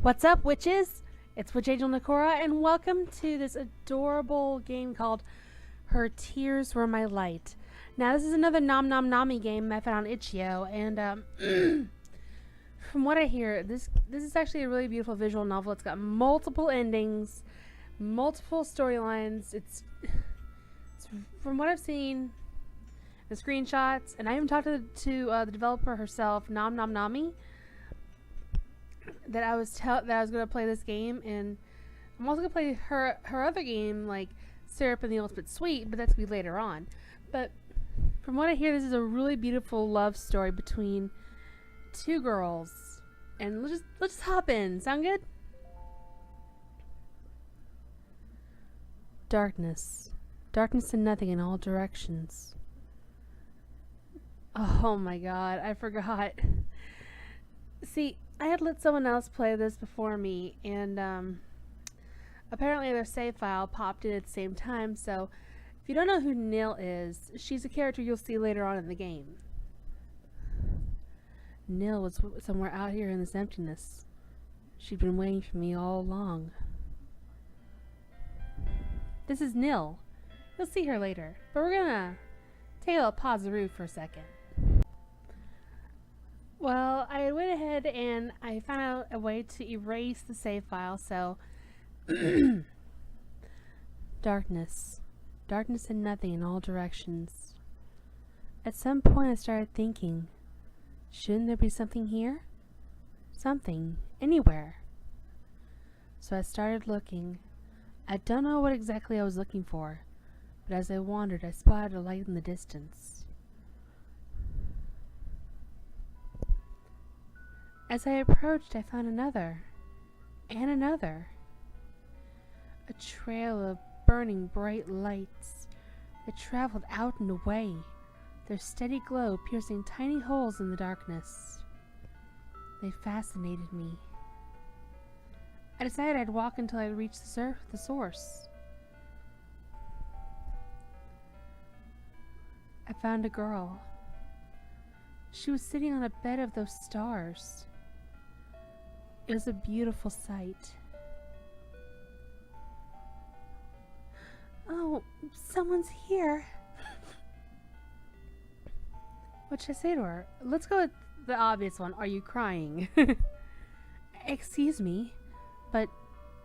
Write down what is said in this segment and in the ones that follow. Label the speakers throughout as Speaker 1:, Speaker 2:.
Speaker 1: What's up, witches? It's Witchangelnekora, and welcome to this adorable game called Her Tears Were My Light. Now, this is another Nom Nom Nami game I found on Itch.io, and from what I hear, this is actually a really beautiful visual novel. It's got multiple endings, multiple storylines. It's from what I've seen, the screenshots, and I even talked to the developer herself, Nom Nom Nami, that I was going to play this game, and I'm also going to play her other game, like Syrup and the Ultimate Sweet, but that's going to be later on. But from what I hear, this is a really beautiful love story between two girls, and let's just hop in. Sound good? Darkness and nothing in all directions. Oh my god, I forgot. See, I had let someone else play this before me, and apparently their save file popped in at the same time, so if you don't know who Nil is, she's a character you'll see later on in the game. Nil was somewhere out here in this emptiness. She'd been waiting for me all along. This is Nil. You'll see her later, but we're gonna take a little pause-a-roo for a second. Well, I went ahead and I found out a way to erase the save file, so darkness and nothing in all directions. At some point I started thinking, shouldn't there be something here? Something, anywhere. So I started looking. I don't know what exactly I was looking for, but as I wandered I spotted a light in the distance. As I approached, I found another, and another. A trail of burning bright lights that traveled out and away, their steady glow piercing tiny holes in the darkness. They fascinated me. I decided I'd walk until I reached the source. I found a girl. She was sitting on a bed of those stars. It was a beautiful sight. Oh, someone's here. What should I say to her? Let's go with the obvious one. Are you crying? Excuse me, but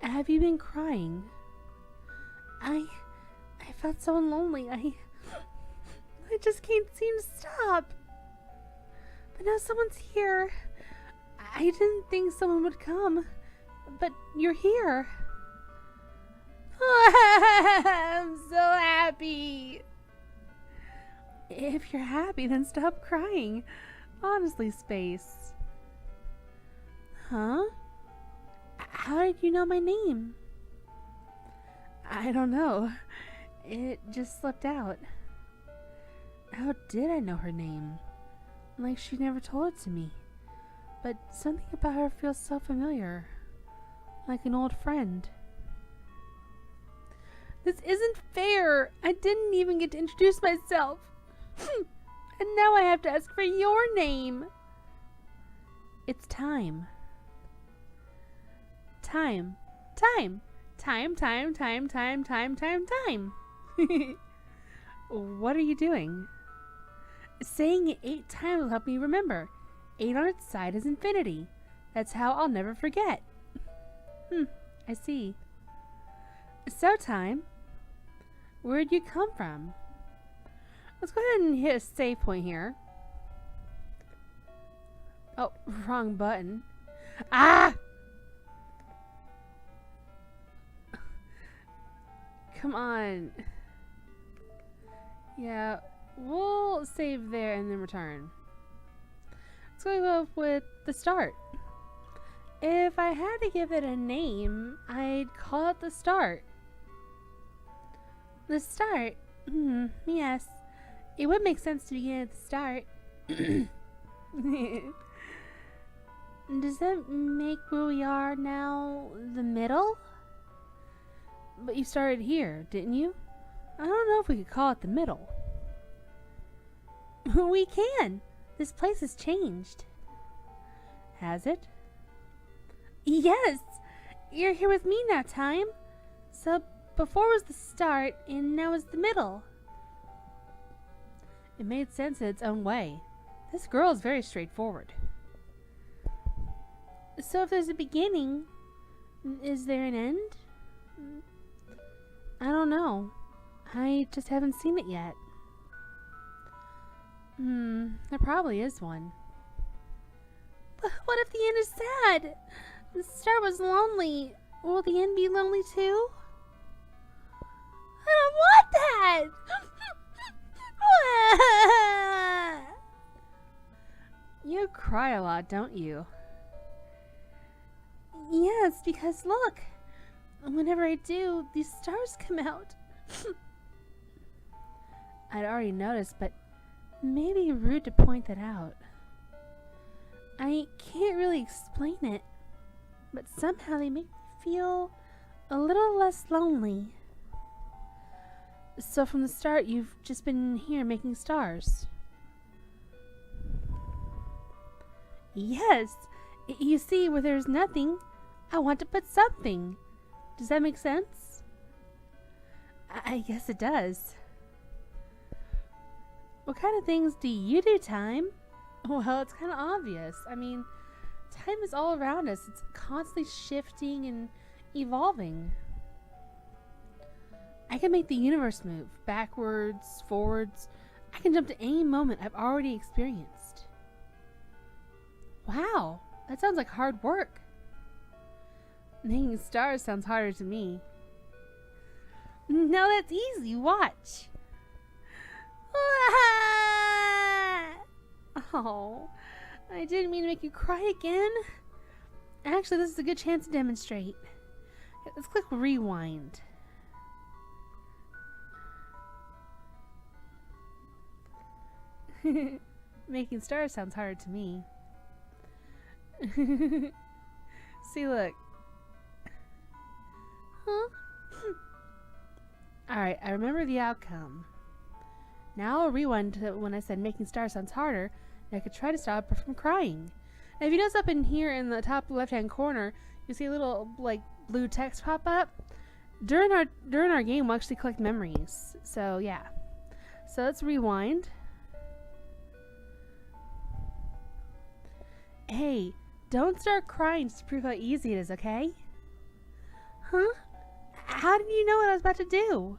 Speaker 1: have you been crying? I felt so lonely. I just can't seem to stop. But now someone's here. I didn't think someone would come, but you're here. I'm so happy. If you're happy, then stop crying. Honestly, Space. Huh? How did you know my name? I don't know. It just slipped out. How did I know her name? Like she never told it to me. But something about her feels so familiar. Like an old friend. This isn't fair! I didn't even get to introduce myself. And now I have to ask for your name. It's time. Time. What are you doing? Saying it 8 times will help me remember. 8 on its side is infinity. That's how I'll never forget. I see. So, Time, where'd you come from? Let's go ahead and hit a save point here. Oh, wrong button. Ah! Come on. Yeah, we'll save there and then return. Let's go with the start. If I had to give it a name, I'd call it the start. The start? Yes. It would make sense to begin at the start. Does that make where we are now the middle? But you started here, didn't you? I don't know if we could call it the middle. We can! This place has changed. Has it? Yes! You're here with me now, time. So, before was the start, and now is the middle. It made sense in its own way. This girl is very straightforward. So if there's a beginning, is there an end? I don't know. I just haven't seen it yet. There probably is one. But what if the end is sad? The start was lonely. Will the end be lonely too? I don't want that! You cry a lot, don't you? Yes, because look. Whenever I do, these stars come out. I'd already noticed, but maybe rude to point that out. I can't really explain it, but somehow they make me feel a little less lonely. So from the start, you've just been here making stars. Yes, you see, where there's nothing, I want to put something. Does that make sense? I guess it does. What kind of things do you do, Time? Well, it's kind of obvious. I mean, time is all around us. It's constantly shifting and evolving. I can make the universe move backwards, forwards. I can jump to any moment I've already experienced. Wow, that sounds like hard work. Making stars sounds harder to me. No, that's easy. Watch. Oh, I didn't mean to make you cry again. Actually, this is a good chance to demonstrate. Let's click rewind. Making stars sounds hard to me. See, look. Huh? Alright, I remember the outcome. Now I'll rewind to when I said making stars sounds harder, and I could try to stop her from crying. Now if you notice up in here in the top left-hand corner, you see a little like blue text pop up. During our game, we'll actually collect memories. So yeah. So let's rewind. Hey, don't start crying just to prove how easy it is, okay? Huh? How did you know what I was about to do?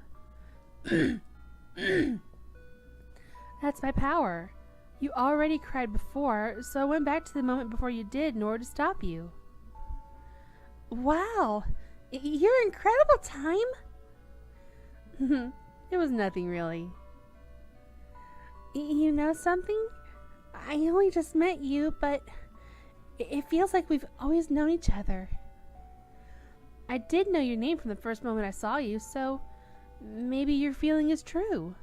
Speaker 1: That's my power. You already cried before, so I went back to the moment before you did in order to stop you. Wow, you're incredible, Time. It was nothing really. You know something? I only just met you, but it feels like we've always known each other. I did know your name from the first moment I saw you, so maybe your feeling is true.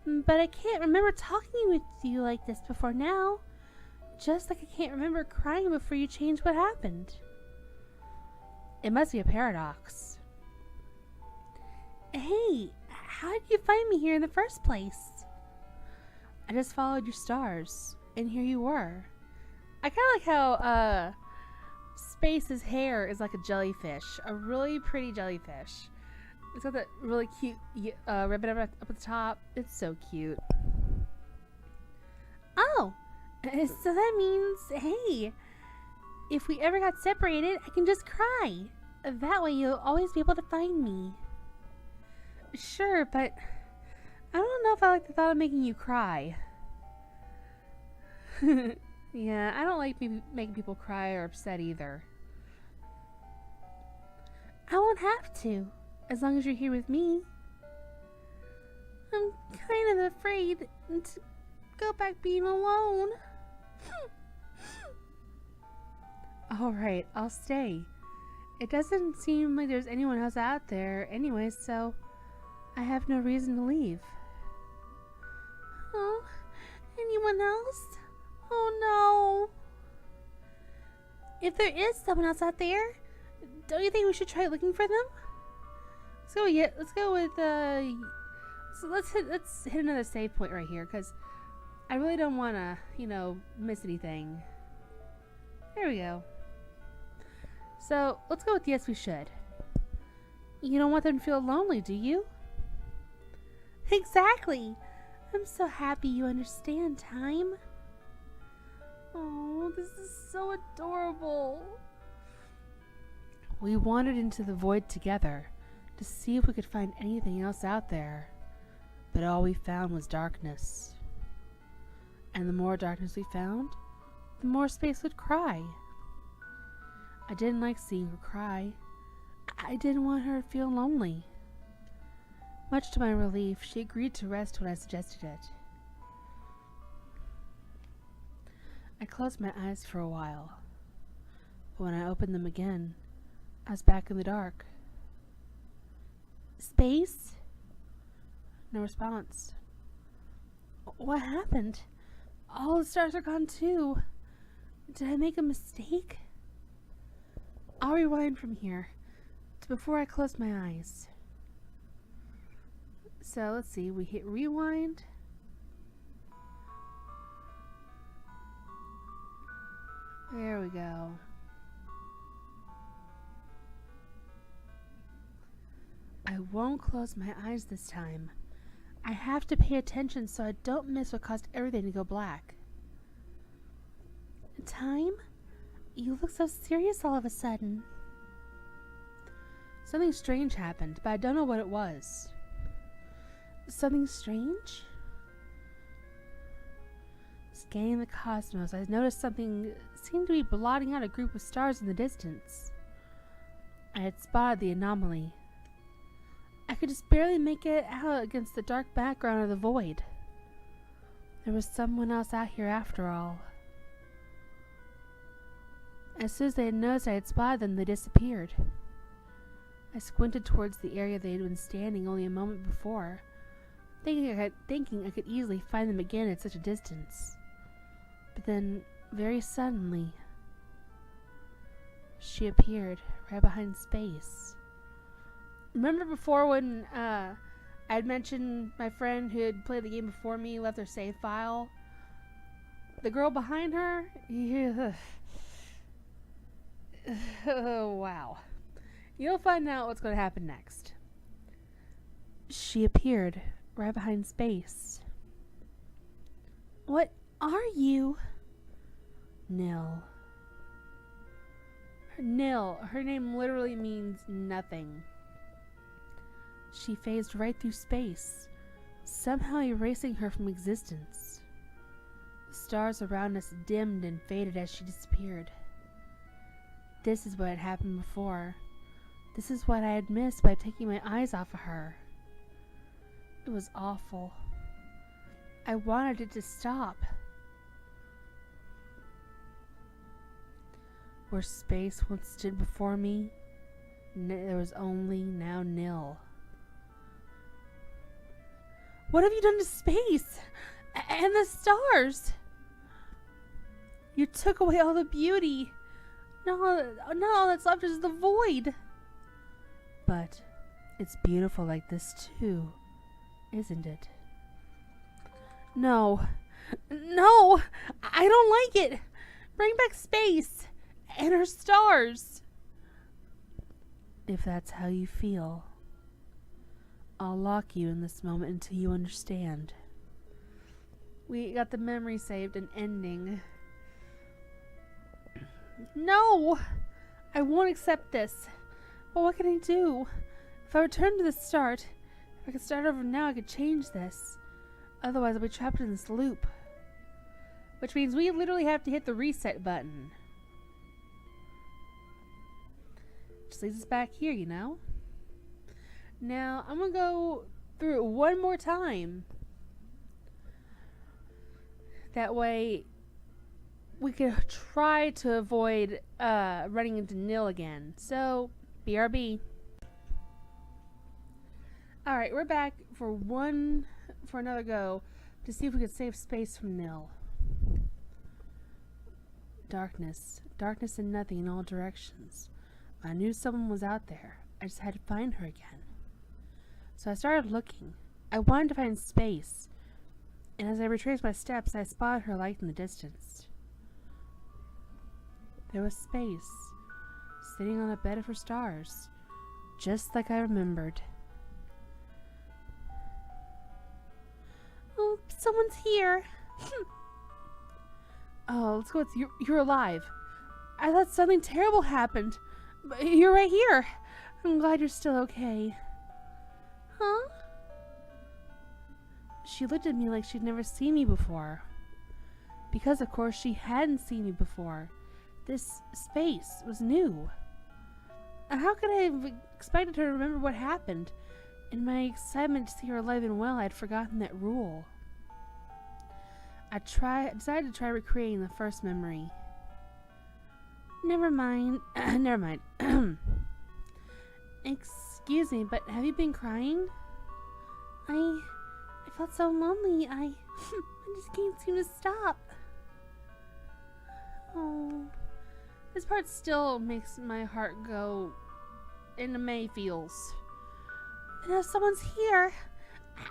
Speaker 1: But I can't remember talking with you like this before now. Just like I can't remember crying before you changed what happened. It must be a paradox. Hey, how did you find me here in the first place? I just followed your stars, and here you were. I kind of like how Space's hair is like a jellyfish, a really pretty jellyfish. It's got that really cute ribbon up at the top. It's so cute. Oh, so that means, hey, if we ever got separated, I can just cry. That way you'll always be able to find me. Sure, but I don't know if I like the thought of making you cry. Yeah, I don't like making people cry or upset either. I won't have to, as long as you're here with me. I'm kind of afraid to go back being alone. Alright, I'll stay. It doesn't seem like there's anyone else out there anyway, so I have no reason to leave. Oh, anyone else? Oh no. If there is someone else out there, don't you think we should try looking for them? Let's go with so let's hit another save point right here, because I really don't want to, miss anything. There we go. So let's go with yes, we should. You don't want them to feel lonely, do you? Exactly. I'm so happy you understand, Time. Oh, this is so adorable. We wandered into the void together to see if we could find anything else out there, but all we found was darkness. And the more darkness we found, the more Space would cry. I didn't like seeing her cry. I didn't want her to feel lonely. Much to my relief, she agreed to rest when I suggested it. I closed my eyes for a while, but when I opened them again, I was back in the dark. Space? No response. What happened? All the stars are gone too. Did I make a mistake? I'll rewind from here to before I closed my eyes. So let's see, we hit rewind. There we go. I won't close my eyes this time. I have to pay attention so I don't miss what caused everything to go black. Time? You look so serious all of a sudden. Something strange happened, but I don't know what it was. Something strange? Scanning the cosmos, I noticed something seemed to be blotting out a group of stars in the distance. I had spotted the anomaly. I could just barely make it out against the dark background of the void. There was someone else out here after all. As soon as they had noticed I had spotted them, they disappeared. I squinted towards the area they had been standing only a moment before, thinking I could easily find them again at such a distance. But then, very suddenly, she appeared right behind Space. Remember before when I had mentioned my friend who had played the game before me left their save file? The girl behind her? Yeah. Oh, wow. You'll find out what's going to happen next. She appeared right behind Space. What are you? Nil. Nil. Her name literally means nothing. She phased right through Space, somehow erasing her from existence. The stars around us dimmed and faded as she disappeared. This is what had happened before. This is what I had missed by taking my eyes off of her. It was awful. I wanted it to stop. Where Space once stood before me, there was only now Nil. What have you done to Space? And the stars? You took away all the beauty. Now all that's left is the void. But it's beautiful like this too, isn't it? No, I don't like it. Bring back Space and her stars. If that's how you feel, I'll lock you in this moment until you understand. We got the memory saved and ending. No! I won't accept this. But what can I do? If I return to the start, if I could start over now, I could change this. Otherwise, I'll be trapped in this loop. Which means we literally have to hit the reset button. Just leaves us back here, you know? Now, I'm gonna go through it one more time. That way, we can try to avoid running into Nil again. So, BRB. Alright, we're back for another go to see if we can save Space from Nil. Darkness. Darkness and nothing in all directions. I knew someone was out there. I just had to find her again. So I started looking. I wanted to find Space. And as I retraced my steps, I spotted her light in the distance. There was Space. sitting on a bed of her stars, just like I remembered. Oh, someone's here. Oh, let's go. You're alive. I thought something terrible happened, but you're right here. I'm glad you're still okay. Huh? She looked at me like she'd never seen me before. Because, of course, she hadn't seen me before. This space was new. How could I have expected her to remember what happened? In my excitement to see her alive and well, I'd forgotten that rule. I decided to try recreating the first memory. Never mind. Never mind. Excuse me, but have you been crying? I felt so lonely. I just can't seem to stop. Oh, this part still makes my heart go into May feels. Now someone's here.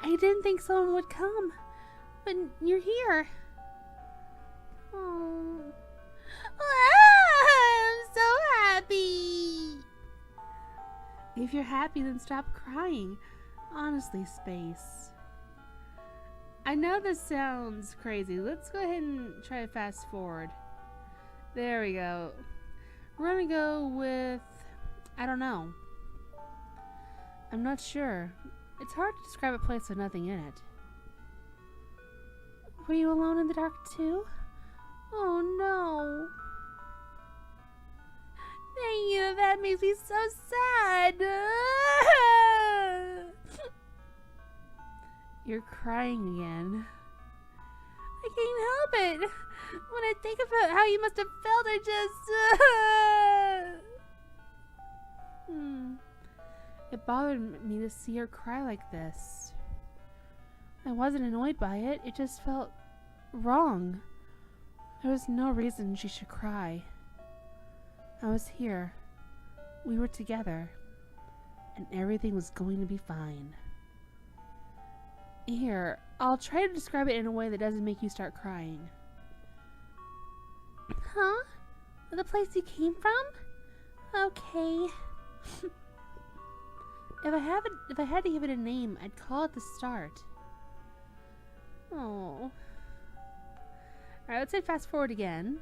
Speaker 1: I didn't think someone would come, but you're here. Oh, I'm so happy. If you're happy, then stop crying. Honestly, Space. I know this sounds crazy. Let's go ahead and try to fast forward. There we go. We're gonna go with, I don't know. I'm not sure. It's hard to describe a place with nothing in it. Were you alone in the dark too? Oh no. Thank you, that makes me so sad. You're crying again. I can't help it. When I think about how you must have felt, I just... It bothered me to see her cry like this. I wasn't annoyed by it. It just felt wrong. There was no reason she should cry. I was here. We were together. And everything was going to be fine. Here, I'll try to describe it in a way that doesn't make you start crying. Huh? The place you came from? Okay. If I had to give it a name, I'd call it the start. Oh. Alright, let's hit fast forward again.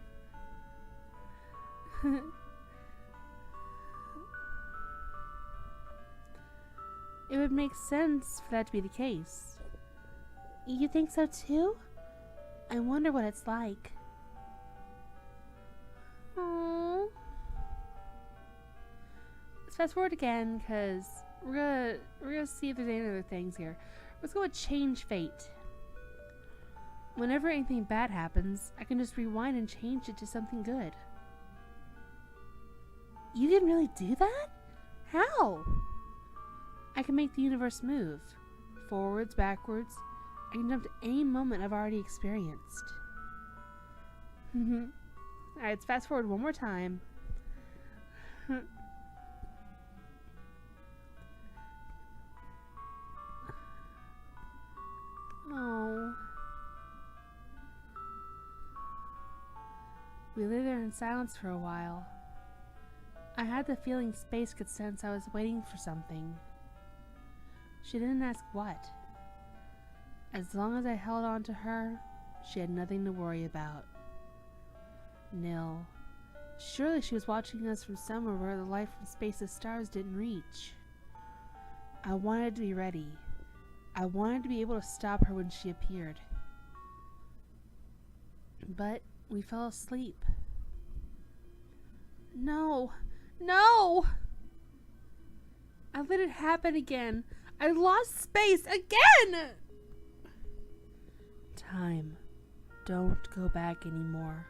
Speaker 1: It would make sense for that to be the case. You think so too? I wonder what it's like. Aww. Let's fast forward again, because we're gonna see if there's any other things here. Let's go with change fate. Whenever anything bad happens, I can just rewind and change it to something good. You can really do that? How? I can make the universe move. Forwards, backwards. I can jump to any moment I've already experienced. Alright, let's fast forward one more time. Oh. We lay there in silence for a while. I had the feeling Space could sense I was waiting for something. She didn't ask what. As long as I held on to her, she had nothing to worry about. Nil. Surely she was watching us from somewhere where the light from Space's stars didn't reach. I wanted to be ready. I wanted to be able to stop her when she appeared. But we fell asleep. No! No! I let it happen again. I lost Space again! Time. Don't go back anymore.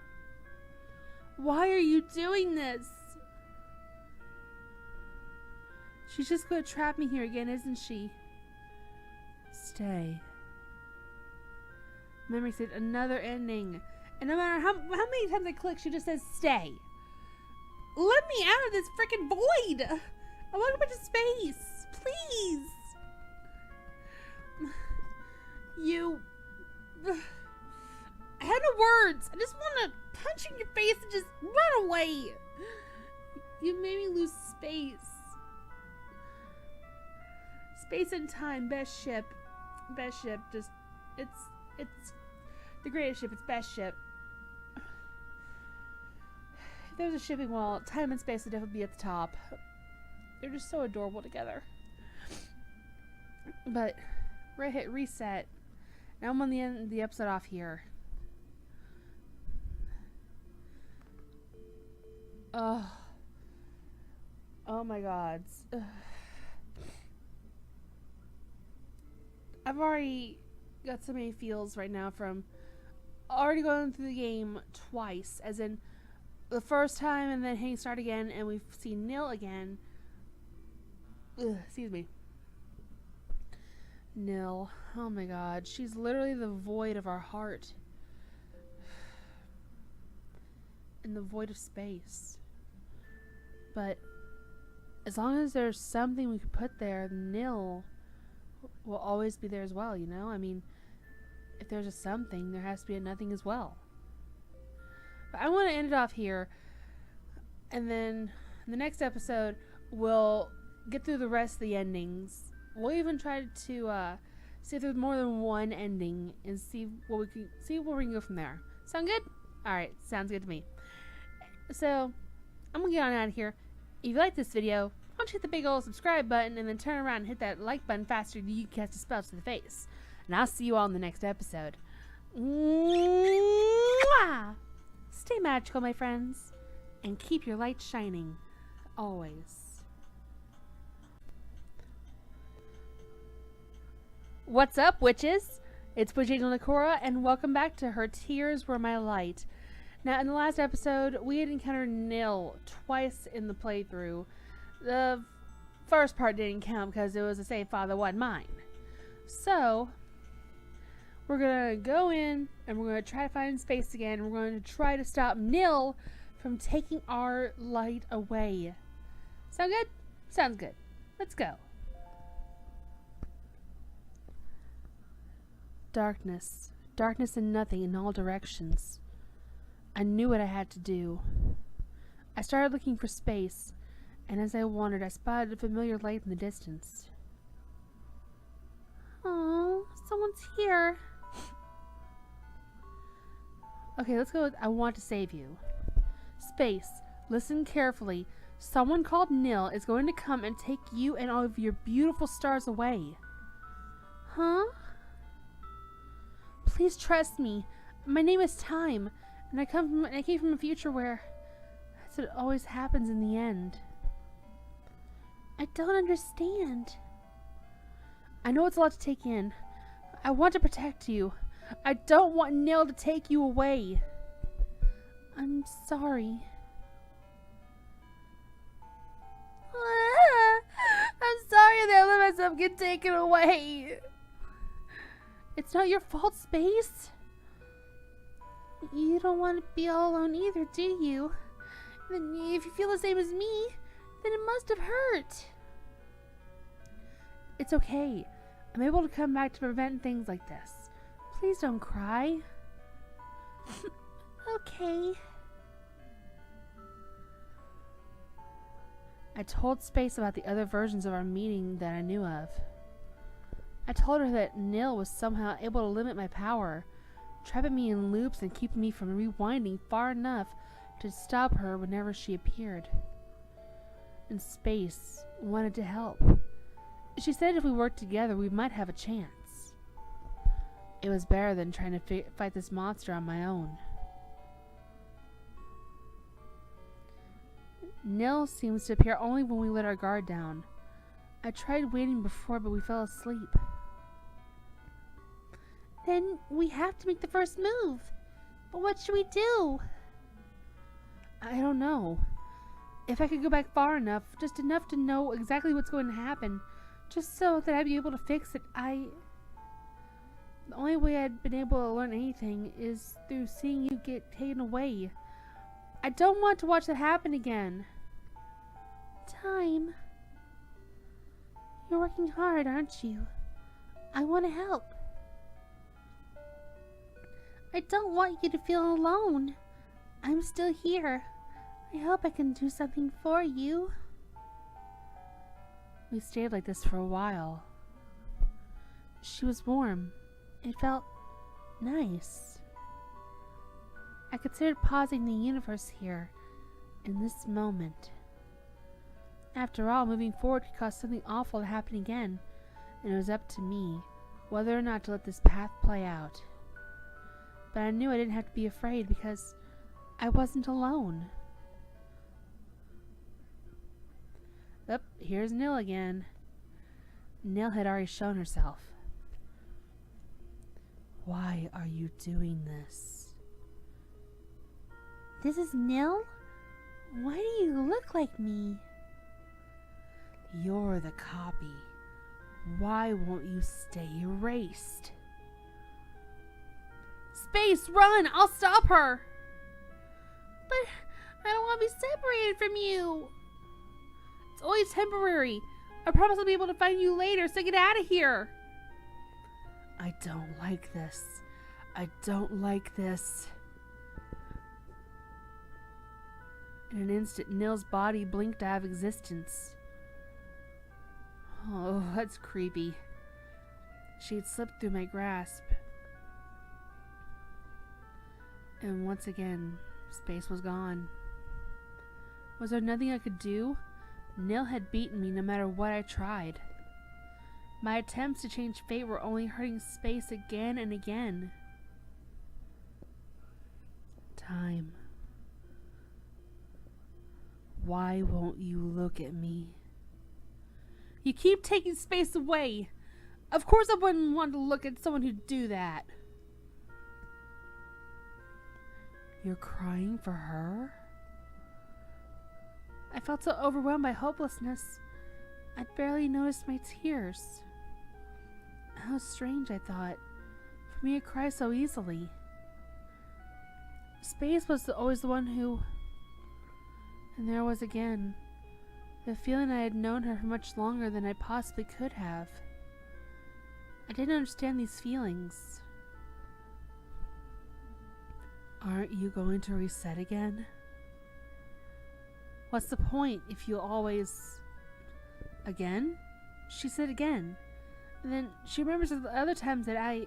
Speaker 1: Why are you doing this? She's just going to trap me here again, isn't she? Stay. Memory said another ending. And no matter how many times I click, she just says stay. Let me out of this freaking void! I want to go back to Space! Please! You... I have no words. I just want to punch in your face and just run away. You made me lose space. Space and time, best ship. Best ship, just, it's the greatest ship, it's best ship. If there was a shipping wall, time and space would definitely be at the top. They're just so adorable together. But, we're gonna hit reset. Now I'm on the end of the episode off here. Oh my god. I've already got so many feels right now from already going through the game twice, as in the first time and then hitting start again, and we've seen Nil again. Excuse me. Nil. Oh my god. She's literally the void of our heart. In the void of space. But as long as there's something we could put there, Nil will always be there as well, you know? I mean, if there's a something, there has to be a nothing as well. But I want to end it off here, and then in the next episode, we'll get through the rest of the endings. We'll even try to see if there's more than one ending and see where we can go from there. Sound good? Alright, sounds good to me. So, I'm gonna get on out of here. If you like this video, why don't you hit the big old subscribe button and then turn around and hit that like button faster than you can cast a spell to the face. And I'll see you all in the next episode. Mwah! Stay magical, my friends, and keep your light shining, always. What's up, witches? It's Witchangelnekora, and welcome back to Her Tears Were My Light. Now, in the last episode, we had encountered Nil twice in the playthrough. The first part didn't count because it was a save file that wasn't mine. So, we're going to go in and we're going to try to find space again. We're going to try to stop Nil from taking our light away. Sound good? Sounds good. Let's go. Darkness. Darkness and nothing in all directions. I knew what I had to do. I started looking for space, and as I wandered, I spotted a familiar light in the distance. Oh, someone's here. Okay, let's go with I want to save you. Space, listen carefully. Someone called Nil is going to come and take you and all of your beautiful stars away. Huh? Please trust me. My name is Time, and I came from a future where that's what always happens in the end. I don't understand. I know it's a lot to take in. I want to protect you. I don't want Nil to take you away. I'm sorry. I'm sorry that I let myself get taken away. It's not your fault, Space. You don't want to be all alone either, do you? Then if you feel the same as me, then it must have hurt. It's okay. I'm able to come back to prevent things like this. Please don't cry. Okay. I told Space about the other versions of our meeting that I knew of. I told her that Nil was somehow able to limit my power, trapping me in loops and keeping me from rewinding far enough to stop her whenever she appeared. And Space wanted to help. She said if we worked together, we might have a chance. It was better than trying to fight this monster on my own. Nil seems to appear only when we let our guard down. I tried waiting before, but we fell asleep. Then we have to make the first move. But what should we do? I don't know. If I could go back far enough, just enough to know exactly what's going to happen, just so that I'd be able to fix it, the only way I'd been able to learn anything is through seeing you get taken away. I don't want to watch that happen again. Time. You're working hard, aren't you? I want to help. I don't want you to feel alone. I'm still here. I hope I can do something for you. We stayed like this for a while. She was warm. It felt nice. I considered pausing the universe here, in this moment. After all, moving forward could cause something awful to happen again, and it was up to me whether or not to let this path play out. But I knew I didn't have to be afraid because I wasn't alone. Oh, here's Nil again. Nil had already shown herself. Why are you doing this? This is Nil? Why do you look like me? You're the copy. Why won't you stay erased? Space, run! I'll stop her! But I don't want to be separated from you. It's only temporary. I promise I'll be able to find you later, so get out of here. I don't like this. I don't like this. In an instant, Nil's body blinked out of existence. Oh, that's creepy. She had slipped through my grasp. And once again, space was gone. Was there nothing I could do? Nil had beaten me no matter what I tried. My attempts to change fate were only hurting space again and again. Time. Why won't you look at me? You keep taking space away. Of course I wouldn't want to look at someone who'd do that. You're crying for her? I felt so overwhelmed by hopelessness, I'd barely noticed my tears. How strange, I thought, for me to cry so easily. Space was always the one who... And there was again, the feeling I had known her for much longer than I possibly could have. I didn't understand these feelings. Aren't you going to reset again? What's the point if you always... Again? She said again. And then she remembers the other times that I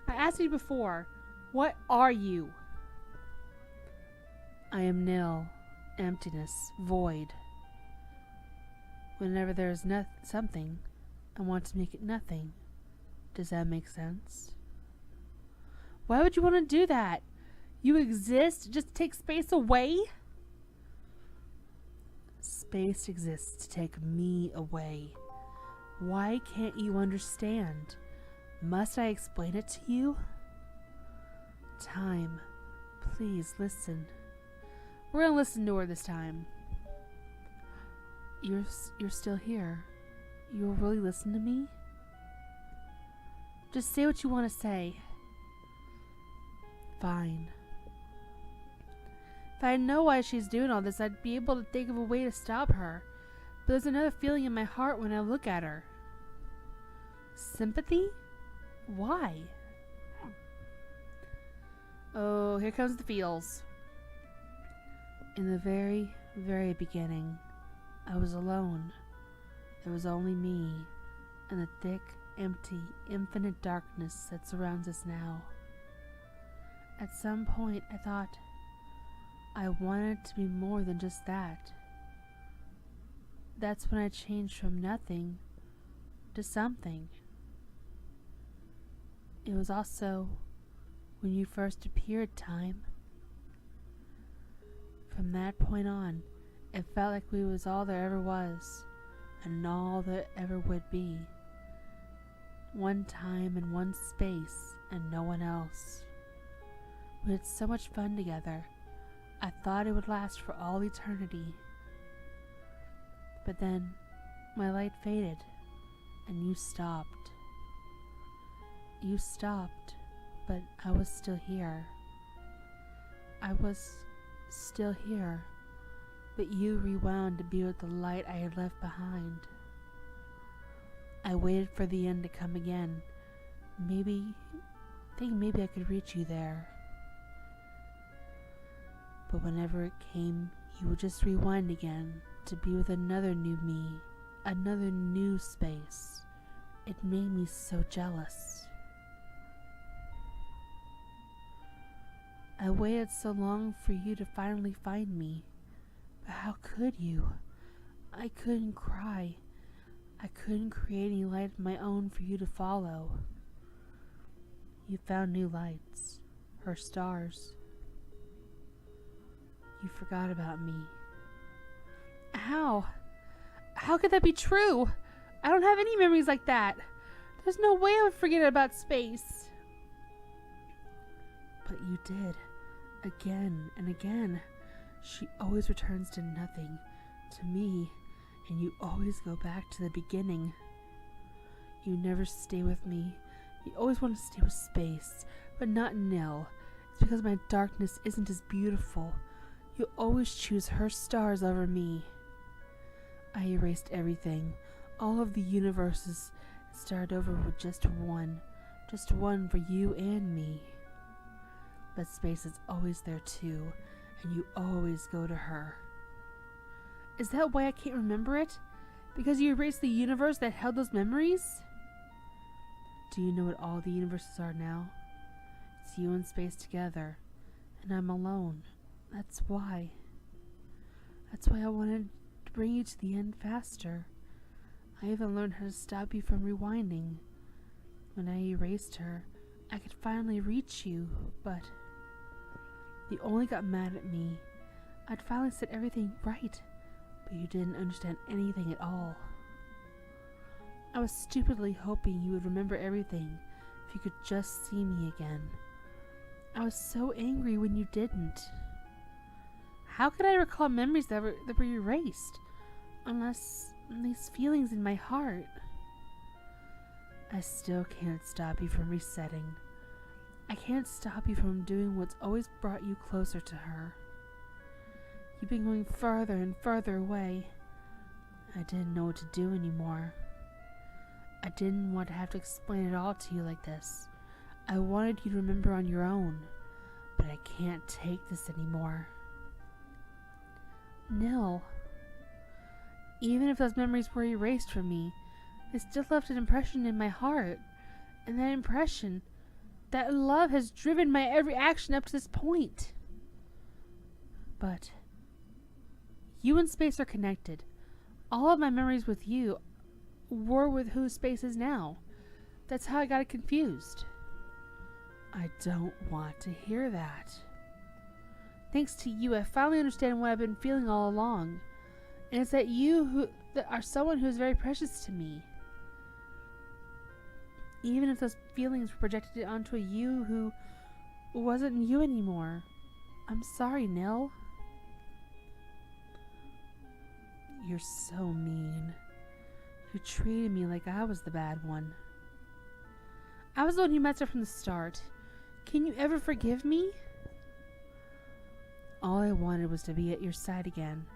Speaker 1: asked you before, what are you? I am nil, emptiness, void. Whenever there is something, I want to make it nothing. Does that make sense? Why would you want to do that? You exist just to take space away? Space exists to take me away. Why can't you understand? Must I explain it to you? Time, please listen. We're gonna listen to her this time. You're still here. You'll really listen to me? Just say what you want to say. Fine. If I know why she's doing all this, I'd be able to think of a way to stop her. But there's another feeling in my heart when I look at her. Sympathy? Why? Oh, here comes the feels. In the very, very beginning, I was alone. There was only me and the thick, empty, infinite darkness that surrounds us now. At some point, I thought I wanted to be more than just that. That's when I changed from nothing to something. It was also when you first appeared, Time. From that point on, it felt like we was all there ever was, and all there ever would be. One time and one space, and no one else. We had so much fun together. I thought it would last for all eternity. But then, my light faded, and you stopped. You stopped, but I was still here. I was still here, but you rewound to be with the light I had left behind. I waited for the end to come again. Maybe I could reach you there. But whenever it came, you would just rewind again to be with another new me, another new space. It made me so jealous. I waited so long for you to finally find me. But how could you? I couldn't cry. I couldn't create any light of my own for you to follow. You found new lights, her stars. You forgot about me. How? How could that be true? I don't have any memories like that. There's no way I would forget about space. But you did. Again and again. She always returns to nothing, to me, and you always go back to the beginning. You never stay with me. You always want to stay with space, but not Nell. It's because my darkness isn't as beautiful. You always choose her stars over me. I erased everything, all of the universes, and started over with just one for you and me. But space is always there too, and you always go to her. Is that why I can't remember it? Because you erased the universe that held those memories? Do you know what all the universes are now? It's you and space together, and I'm alone. That's why. That's why I wanted to bring you to the end faster. I even learned how to stop you from rewinding. When I erased her, I could finally reach you, but you only got mad at me. I'd finally said everything right, but you didn't understand anything at all. I was stupidly hoping you would remember everything if you could just see me again. I was so angry when you didn't. How could I recall memories that were erased? Unless these feelings in my heart. I still can't stop you from resetting. I can't stop you from doing what's always brought you closer to her. You've been going further and further away. I didn't know what to do anymore. I didn't want to have to explain it all to you like this. I wanted you to remember on your own, but I can't take this anymore. Nil. Even if those memories were erased from me, they still left an impression in my heart. And that impression, that love has driven my every action up to this point. But you and space are connected. All of my memories with you were with who space is now. That's how I got it confused. I don't want to hear that. Thanks to you, I finally understand what I've been feeling all along. And it's that you that are someone who is very precious to me. Even if those feelings were projected onto a you who wasn't you anymore. I'm sorry, Nil. You're so mean. You treated me like I was the bad one. I was the one who messed up from the start. Can you ever forgive me? All I wanted was to be at your side again,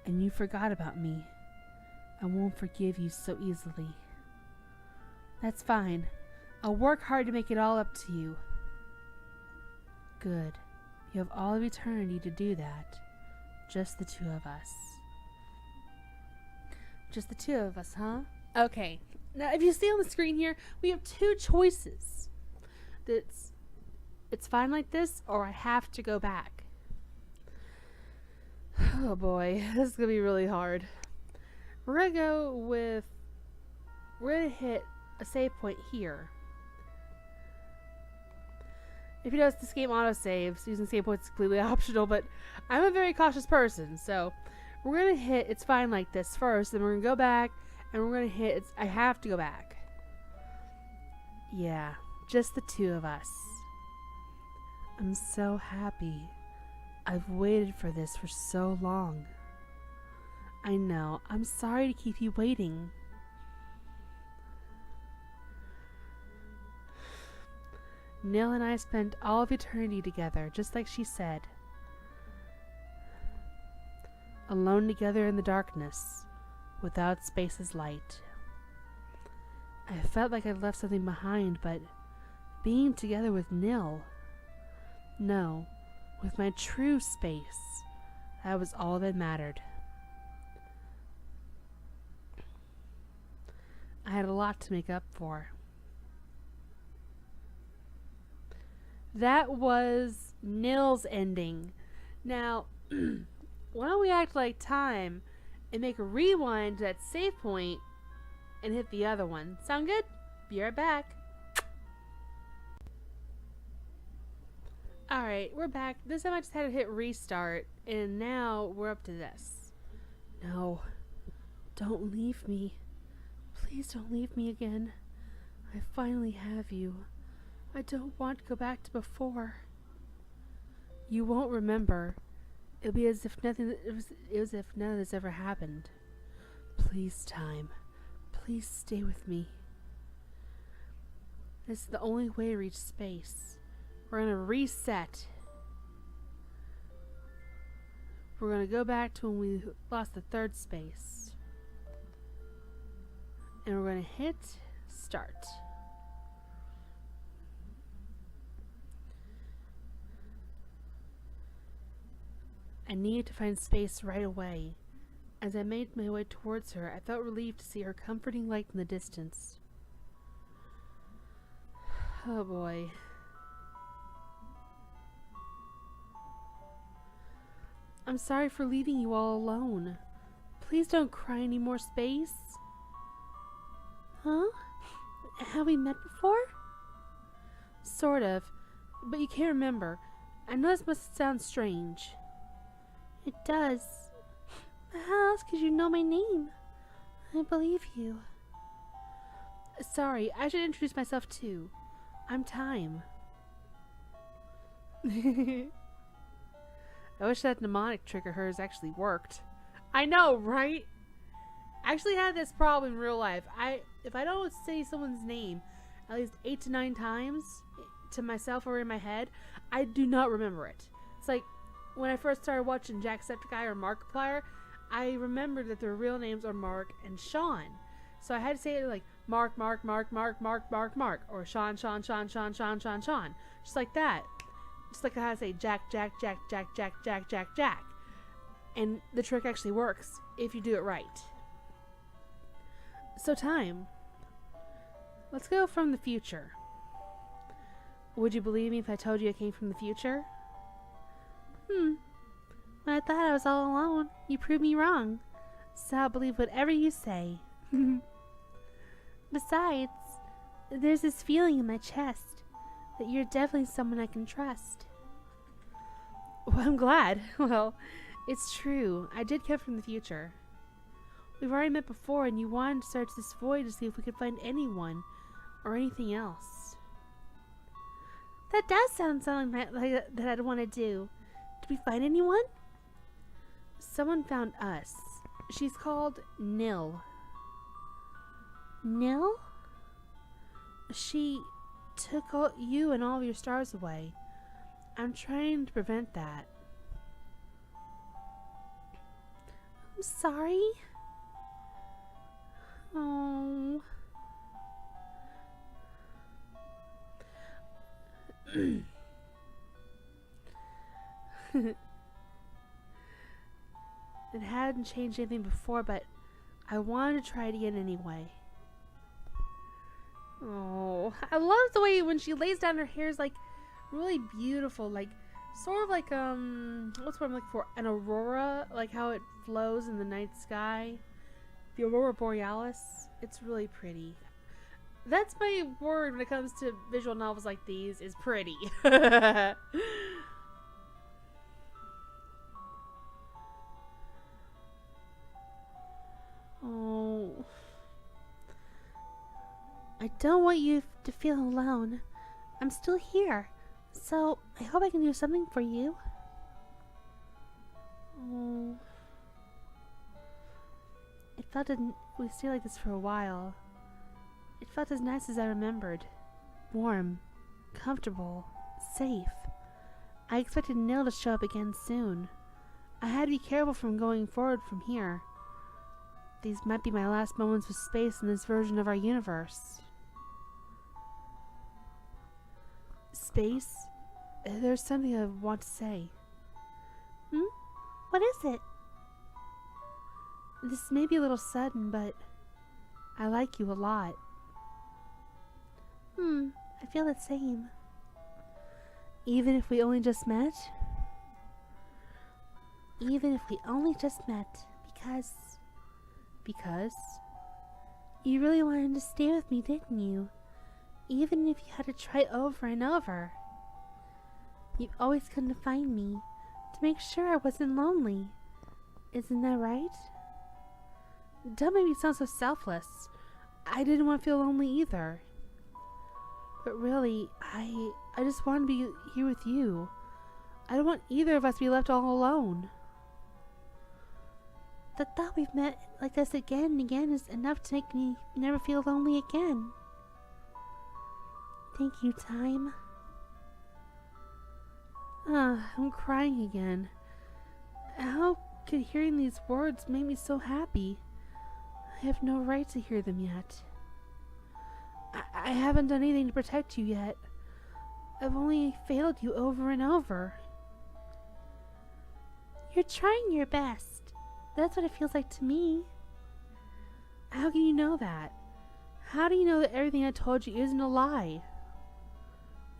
Speaker 1: and you forgot about me. I won't forgive you so easily. That's fine. I'll work hard to make it all up to you. Good. You have all of eternity to do that. Just the two of us. Just the two of us, huh? Okay. Now, if you see on the screen here, we have two choices. It's fine like this, or I have to go back. Oh boy, this is going to be really hard. We're going to hit a save point here. If you notice, this game autosaves. Using save points is completely optional, but I'm a very cautious person, so we're going to hit it's fine like this first, then we're going to go back, and we're going to hit I have to go back. Yeah, just the two of us. I'm so happy. I've waited for this for so long. I know. I'm sorry to keep you waiting. Nil and I spent all of eternity together, just like she said. Alone together in the darkness, without space's light. I felt like I'd left something behind, but being together with Nil... No, with my true space. That was all that mattered. I had a lot to make up for. That was Nil's ending. Now, why don't we act like time and make a rewind to that save point and hit the other one? Sound good? Be right back. Alright, we're back. This time I just had to hit restart, and now we're up to this. No, don't leave me. Please don't leave me again. I finally have you. I don't want to go back to before. You won't remember. It'll be as if none of this ever happened. Please, time. Please stay with me. This is the only way to reach space. We're going to reset. We're going to go back to when we lost the third space. And we're going to hit start. I needed to find space right away. As I made my way towards her, I felt relieved to see her comforting light in the distance. Oh boy. I'm sorry for leaving you all alone. Please don't cry any more, Space. Huh? Have we met before? Sort of, but you can't remember. I know this must sound strange. It does. How else could you know my name? I believe you. Sorry, I should introduce myself too. I'm Time. I wish that mnemonic trick of hers actually worked. I know, right? I actually had this problem in real life. If I don't say someone's name at least 8 to 9 times to myself or in my head, I do not remember it. It's like when I first started watching Jacksepticeye or Markiplier, I remembered that their real names are Mark and Sean. So I had to say it like Mark, or Sean. Just like that. Just like I had to say Jack. And the trick actually works if you do it right. So Time. Let's go from the future. Would you believe me if I told you I came from the future? When I thought I was all alone, you proved me wrong. So I'll believe whatever you say. Besides, there's this feeling in my chest that you're definitely someone I can trust. Well, I'm glad. Well, it's true. I did come from the future. We've already met before, and you wanted to search this void to see if we could find anyone or anything else. That does sound something that I'd want to do. Did we find anyone? Someone found us. She's called Nil. Nil? She took you and all of your stars away. I'm trying to prevent that. I'm sorry. Oh. It hadn't changed anything before, but I wanted to try it again anyway. Oh, I love the way when she lays down her hair is like really beautiful, like sort of like what's what I'm looking for? An aurora, like how it flows in the night sky. The aurora borealis. It's really pretty. That's my word when it comes to visual novels like these, is pretty. Oh. I don't want you to feel alone. I'm still here, so I hope I can do something for you. Oh. It felt we stayed like this for a while. It felt as nice as I remembered. Warm, comfortable, safe. I expected Nil to show up again soon. I had to be careful from going forward from here. These might be my last moments with space in this version of our universe. Space? There's something I want to say.
Speaker 2: Hmm? What is it?
Speaker 1: This may be a little sudden, but I like you a lot.
Speaker 2: I feel the same.
Speaker 1: Even if we only just met?
Speaker 2: Even if we only just met, because...
Speaker 1: Because?
Speaker 2: You really wanted to stay with me, didn't you? Even if you had to try over and over. You always come to find me, to make sure I wasn't lonely. Isn't that right?
Speaker 1: Don't make me sound so selfless. I didn't want to feel lonely either. But really, I just want to be here with you. I don't want either of us to be left all alone.
Speaker 2: The thought we've met like this again and again is enough to make me never feel lonely again. Thank you, time.
Speaker 1: I'm crying again. How could hearing these words make me so happy? I have no right to hear them yet. I haven't done anything to protect you yet. I've only failed you over and over.
Speaker 2: You're trying your best. That's what it feels like to me.
Speaker 1: How can you know that? How do you know that everything I told you isn't a lie?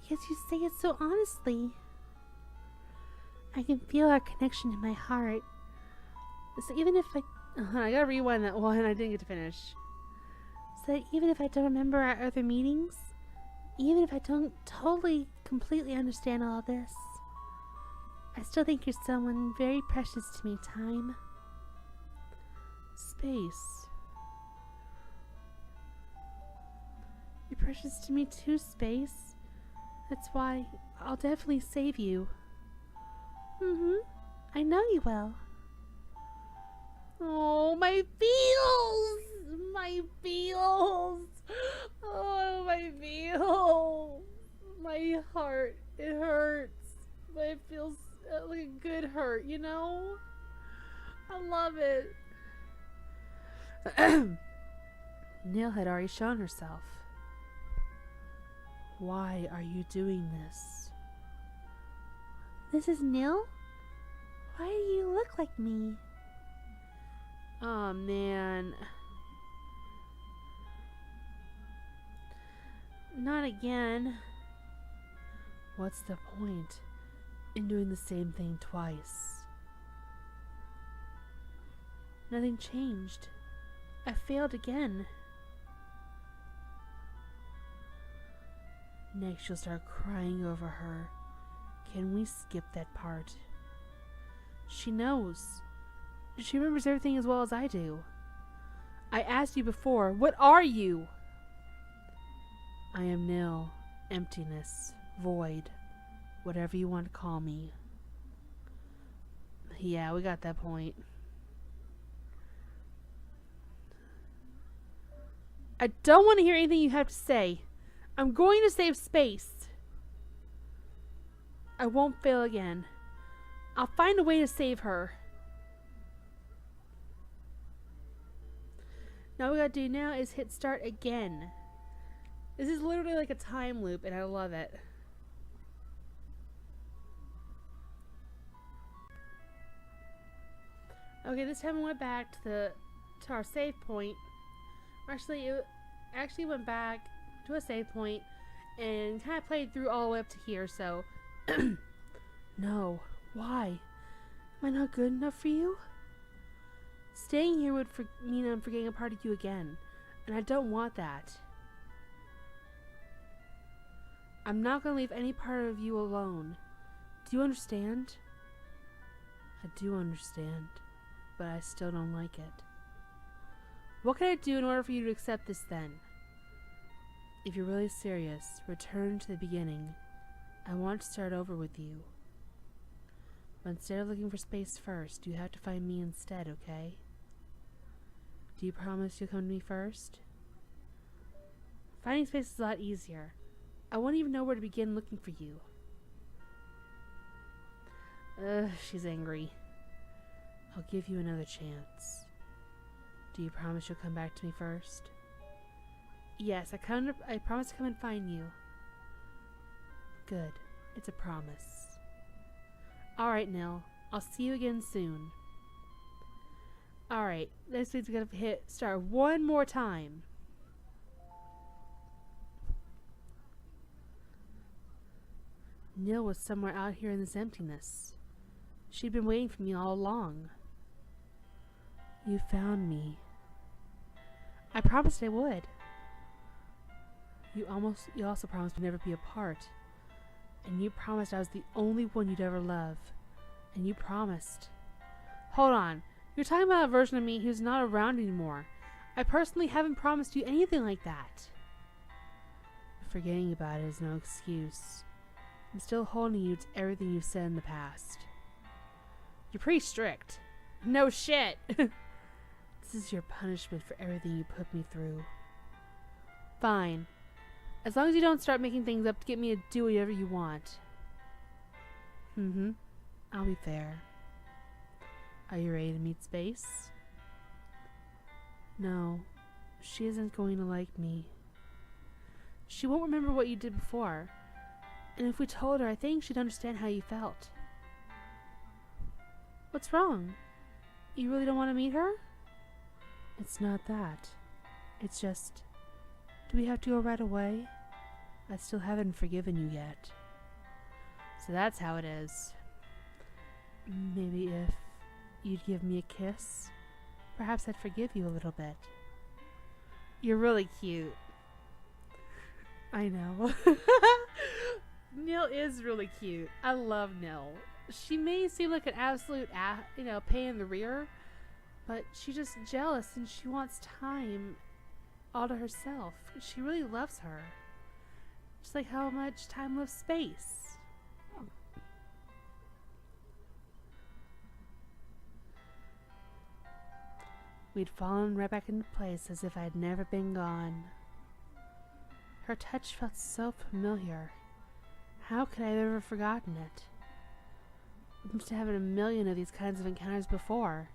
Speaker 2: Because you say it so honestly. I can feel our connection in my heart. So even if
Speaker 1: I gotta rewind that one, I didn't get to finish.
Speaker 2: So even if I don't remember our other meetings, even if I don't totally, completely understand all of this, I still think you're someone very precious to me, time.
Speaker 1: Space. You're precious to me too, Space. That's why I'll definitely save you.
Speaker 2: I know you will.
Speaker 1: Oh, my feels! My feels! Oh, my feels! My heart, it hurts. But it feels like a good hurt, you know? I love it. Neil had already shown herself. Why are you doing this?
Speaker 2: This is Nil? Why do you look like me?
Speaker 1: Oh, man. Not again. What's the point in doing the same thing twice? Nothing changed. I failed again. Next you'll start crying over her. Can we skip that part? She knows. She remembers everything as well as I do. I asked you before, what are you? I am nil, emptiness, void, whatever you want to call me. Yeah, we got that point. I don't want to hear anything you have to say. I'm going to save Space. I won't fail again. I'll find a way to save her. Now what we gotta do now is hit start again. This is literally like a time loop and I love it. Okay, this time we went back to our save point. Actually, it actually went back to a save point and kind of played through all the way up to here, so... No. Why? Am I not good enough for you? Staying here would mean I'm forgetting a part of you again, and I don't want that. I'm not going to leave any part of you alone. Do you understand? I do understand, but I still don't like it. What can I do in order for you to accept this then? If you're really serious, return to the beginning. I want to start over with you. But instead of looking for Space first, you have to find me instead, okay? Do you promise you'll come to me first? Finding Space is a lot easier. I won't even know where to begin looking for you. She's angry. I'll give you another chance. Do you promise you'll come back to me first? Yes, I promise to come and find you. Good. It's a promise. Alright, Nil. I'll see you again soon. Alright, this thing's gonna hit start one more time. Nil was somewhere out here in this emptiness. She'd been waiting for me all along. You found me. I promised I would. You also promised we'd never be apart. And you promised I was the only one you'd ever love. And you promised. Hold on. You're talking about a version of me who's not around anymore. I personally haven't promised you anything like that. Forgetting about it is no excuse. I'm still holding you to everything you've said in the past. You're pretty strict. No shit. This is your punishment for everything you put me through. Fine. As long as you don't start making things up to get me to do whatever you want. I'll be fair. Are you ready to meet Space? No. She isn't going to like me. She won't remember what you did before. And if we told her, I think she'd understand how you felt. What's wrong? You really don't want to meet her? It's not that. It's just... Do we have to go right away? I still haven't forgiven you yet. So that's how it is. Maybe if you'd give me a kiss, perhaps I'd forgive you a little bit. You're really cute. I know. Nil is really cute. I love Nil. She may seem like an absolute, pain in the rear, but she's just jealous and she wants time all to herself. She really loves her. Just like how much time loves Space. We'd fallen right back into place as if I had never been gone. Her touch felt so familiar. How could I have ever forgotten it? We must have had a million of these kinds of encounters before.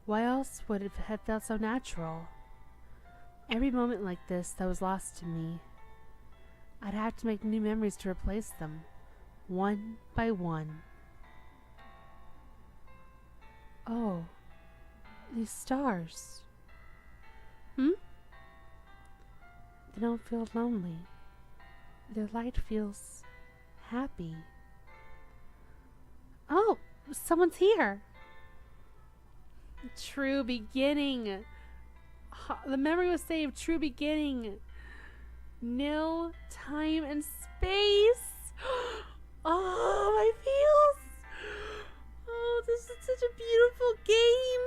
Speaker 1: Why else would it have felt so natural? Every moment like this that was lost to me, I'd have to make new memories to replace them, one by one. Oh, these stars. They don't feel lonely. Their light feels happy. Oh, someone's here. True beginning. The memory was saved. True beginning. Nil, time, and space. Oh, my feels. Oh, this is such a beautiful game.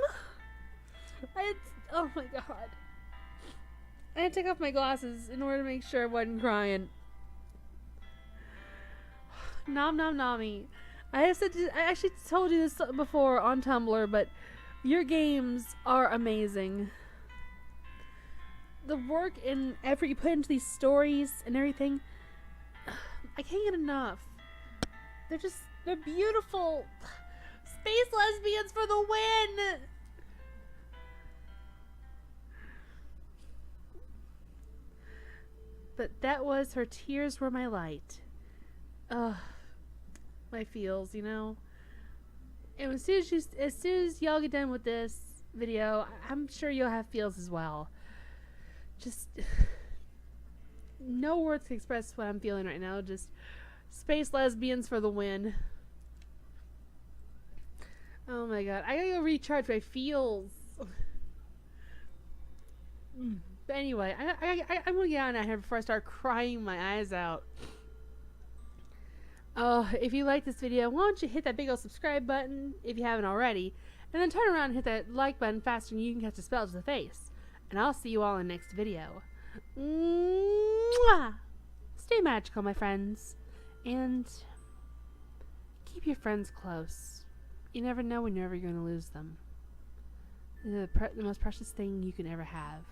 Speaker 1: Oh my god. I had to take off my glasses in order to make sure I wasn't crying. Nom nom nami. I actually told you this before on Tumblr, but your games are amazing. The work and effort you put into these stories and everything, I can't get enough. They're beautiful. Space lesbians for the win! But that was Her Tears Were My Light. Ugh. My feels, you know. And as soon as y'all get done with this video, I'm sure you'll have feels as well. Just no words can express what I'm feeling right now. Just space lesbians for the win. Oh my god, I gotta go recharge my feels. But anyway, I'm gonna get on out here before I start crying my eyes out. If you like this video, why don't you hit that big old subscribe button if you haven't already, and then turn around and hit that like button faster than you can catch a spell to the face. And I'll see you all in the next video. Mwah! Stay magical, my friends, and keep your friends close. You never know when you're ever going to lose them. They're the most precious thing you can ever have.